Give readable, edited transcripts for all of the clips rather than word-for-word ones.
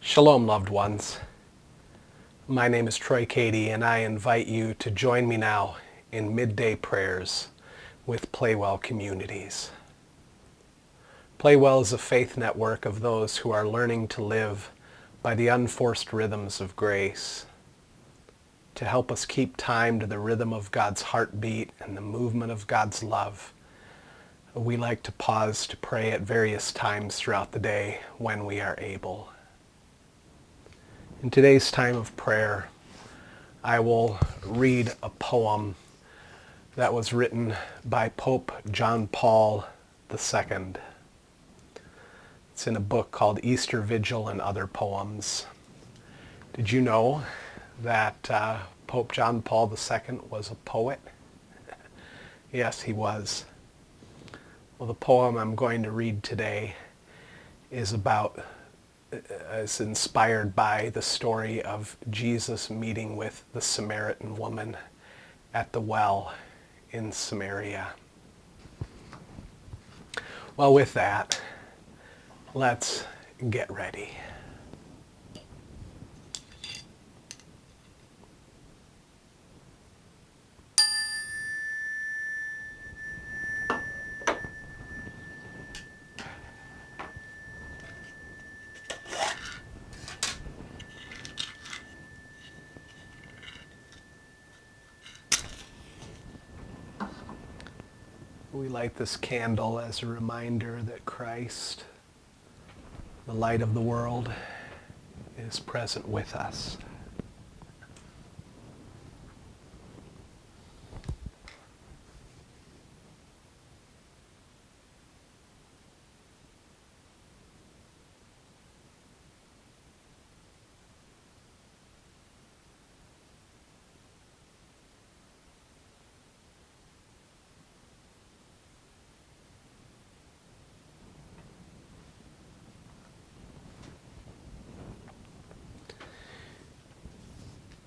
Shalom, loved ones. My name is Troy Cady, and I invite you to join me now in midday prayers with PlayWell communities. PlayWell is a faith network of those who are learning to live by the unforced rhythms of grace. To help us keep time to the rhythm of God's heartbeat and the movement of God's love, we like to pause to pray at various times throughout the day when we are able. In today's time of prayer, I will read a poem that was written by Pope John Paul II. It's in a book called Easter Vigil and Other Poems. Did you know that Pope John Paul II was a poet? Yes, he was. Well, the poem I'm going to read today is inspired by the story of Jesus meeting with the Samaritan woman at the well in Samaria. Well, with that, let's get ready. We light this candle as a reminder that Christ, the light of the world, is present with us.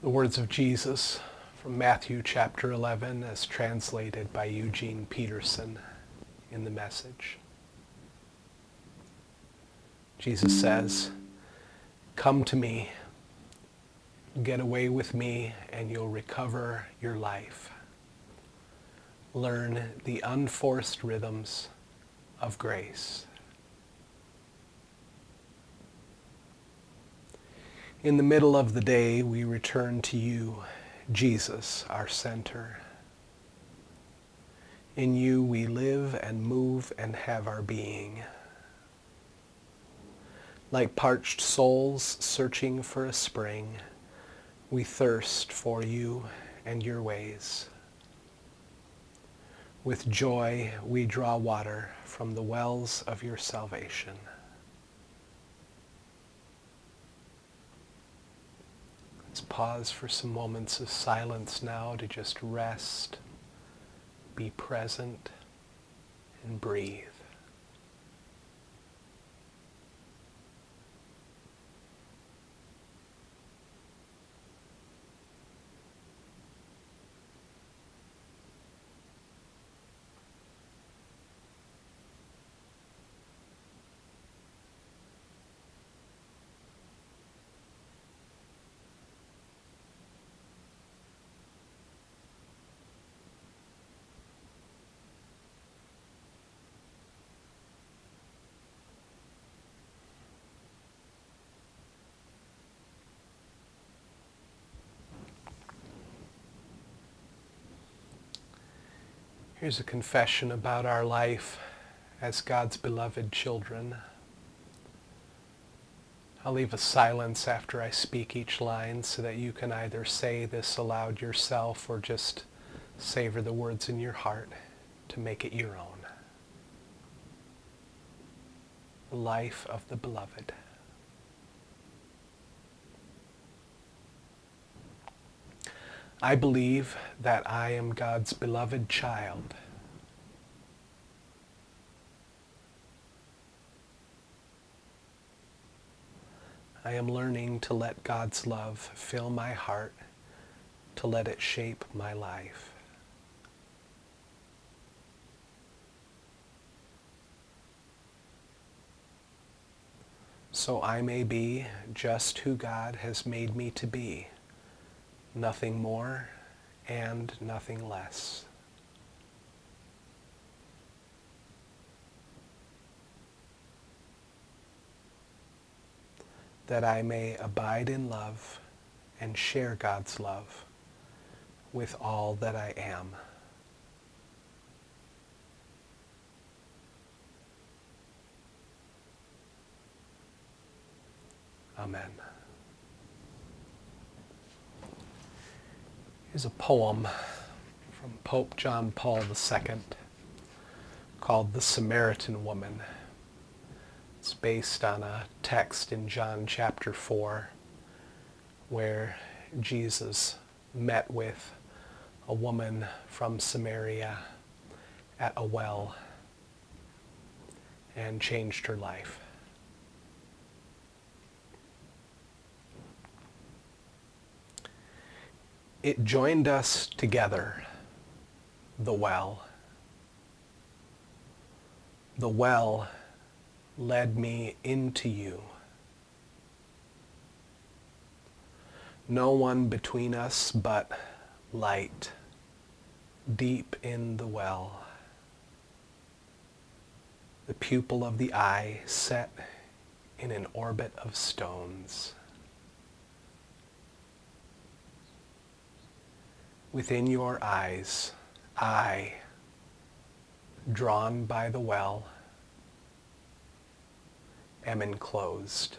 The words of Jesus from Matthew chapter 11 as translated by Eugene Peterson in the Message. Jesus says, "Come to me, get away with me, and you'll recover your life. Learn the unforced rhythms of grace." In the middle of the day, we return to you, Jesus, our center. In you we live and move and have our being. Like parched souls searching for a spring, we thirst for you and your ways. With joy we draw water from the wells of your salvation. Let's pause for some moments of silence now to just rest, be present, and breathe. Here's a confession about our life as God's beloved children. I'll leave a silence after I speak each line so that you can either say this aloud yourself or just savor the words in your heart to make it your own. The life of the beloved. I believe that I am God's beloved child. I am learning to let God's love fill my heart, to let it shape my life. so I may be just who God has made me to be, nothing more and nothing less. That I may abide in love and share God's love with all that I am. Amen. Here's a poem from Pope John Paul II called The Samaritan Woman. It's based on a text in John chapter 4 where Jesus met with a woman from Samaria at a well and changed her life. It joined us together, the well. The well led me into you. No one between us but light, deep in the well. The pupil of the eye set in an orbit of stones. Within your eyes, I, drawn by the well, am enclosed.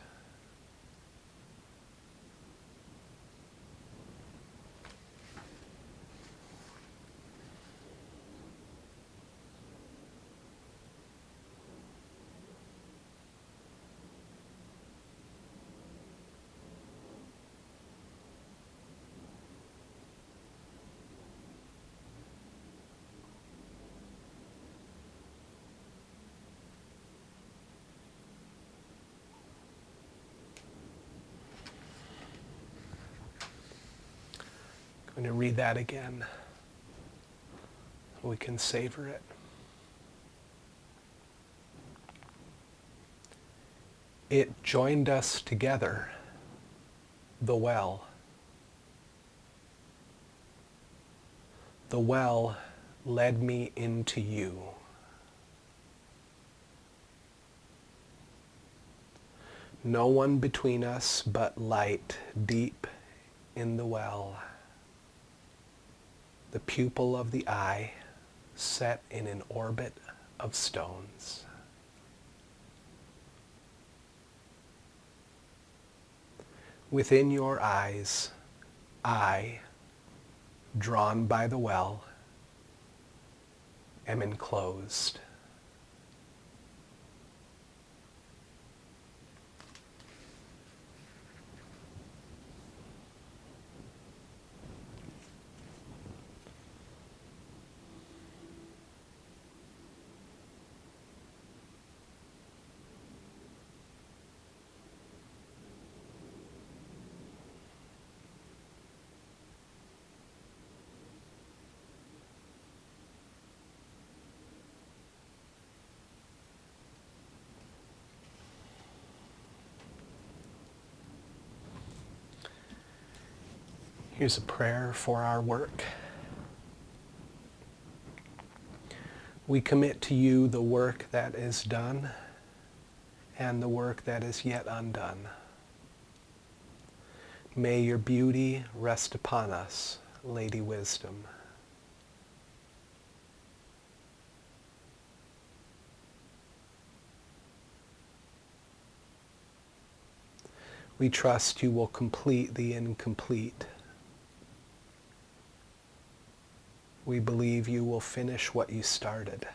I'm going to read that again so we can savor it. It joined us together, the well. The well led me into you. No one between us but light deep in the well. The pupil of the eye set in an orbit of stones. Within your eyes, I, drawn by the well, am enclosed. Here's a prayer for our work. We commit to you the work that is done and the work that is yet undone. May your beauty rest upon us, Lady Wisdom. We trust you will complete the incomplete. We believe you will finish what you started.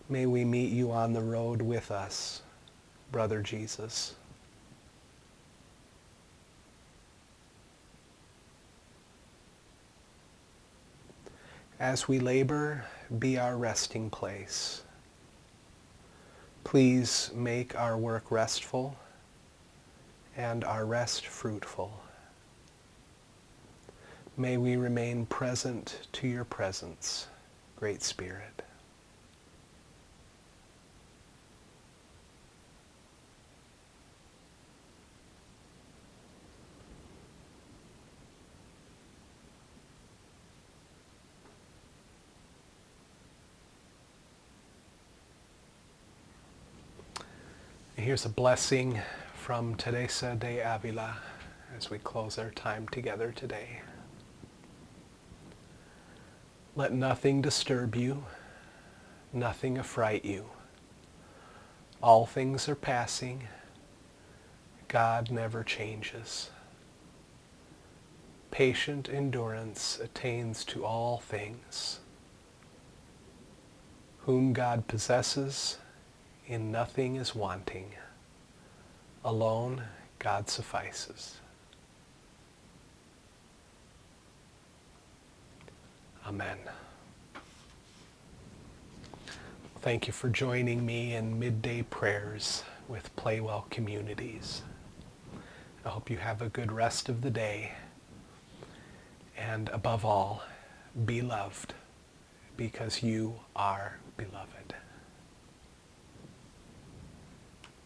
May we meet you on the road with us, Brother Jesus. As we labor, be our resting place. Please make our work restful and our rest fruitful. May we remain present to your presence, Great Spirit. here's a blessing from Teresa de Avila as we close our time together today. Let nothing disturb you, nothing affright you. All things are passing. God never changes. Patient endurance attains to all things. Whom God possesses, in nothing is wanting. Alone, God suffices. Amen. Thank you for joining me in midday prayers with PlayWell Communities. I hope you have a good rest of the day. And above all, be loved because you are beloved.